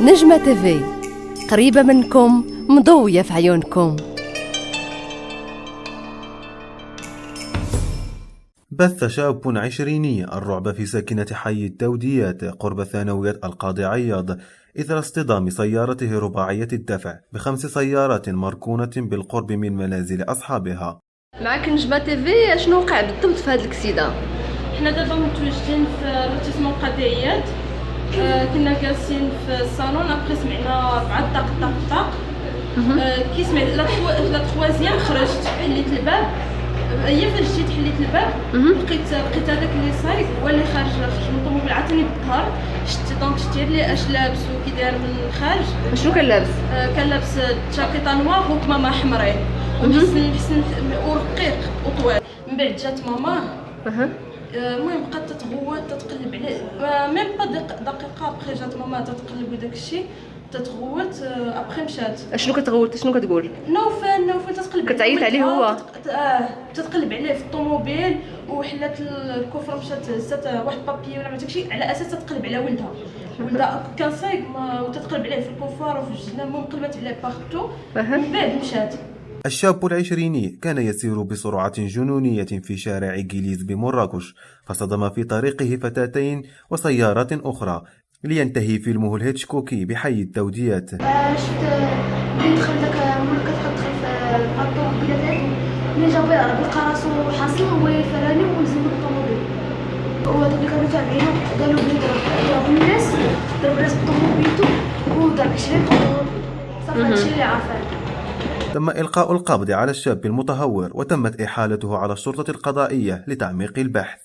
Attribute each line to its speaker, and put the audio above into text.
Speaker 1: نجمة تيفي، قريبة منكم، مضوية في عيونكم.
Speaker 2: بث شاب عشريني الرعب في ساكنة حي التوديات قرب ثانوية القاضي عياض إثر اصطدام سيارته رباعية الدفع ب5 سيارات مركونة بالقرب من منازل أصحابها.
Speaker 1: معك نجمة تيفي، شنو وقع بالضبط في هذا الاكسيدان؟
Speaker 3: حنا دابا متواجدين في لوتيسمون قاضي عياض. كنا جالسين في الصالون ابخي سمعنا 4 طاق طاق طاق. كي سمعت لا تخوازيام خرجت حليت الباب، هي فاش جيت حليت الباب لقيت هذاك اللي صايب هو اللي خارج من الطوموبيل عاوتاني بالظهر. شتي اللي اش لابس وكي داير من الخارج.
Speaker 1: شنو كان لابس؟
Speaker 3: كان لابس جاكيطه نوار وكمامه حمراء وحسن ورقيق وطويل. من بعد جات ماما، المهم بقات تتغوت تتقلب عليه ميم با دقيقه ابخي جات ماما تتقلب وداك الشيء تتغوت. ابخي مشات.
Speaker 1: شنو كتغوت؟ شنو كتقول؟
Speaker 3: نوفل تتقلب
Speaker 1: كتعيط عليه هو؟
Speaker 3: تتقلب عليه في الطوموبيل وحلات الكفر مشات هزات واحد بابي ولا داكشي على اساس تتقلب على ولدها كان صايب وتتقلب عليه في الكفار وفي الجنة، المهم قلبت عليه باغتو. من بعد مشات.
Speaker 2: الشاب العشريني كان يسير بسرعة جنونية في شارع جيليز بمراكش، فصدم في طريقه فتاتين وسيارات أخرى لينتهي فيلمه الهيتشكوكي بحي التوديات.
Speaker 4: شفت ملي دخل داك ملي كتدخل في الطوموبيلات ملي جاو بلقى راسو حاصل هو يفراني ونزل من الطوموبيل، وهادوك اللي كانوا تابعينو قالوا بلي ضرب الناس بطوموبيلتو وضرب 20 طوموبيل. صافي هادشي اللي عارفاه.
Speaker 2: تم إلقاء القبض على الشاب المتهور وتمت إحالته على الشرطة القضائية لتعميق البحث.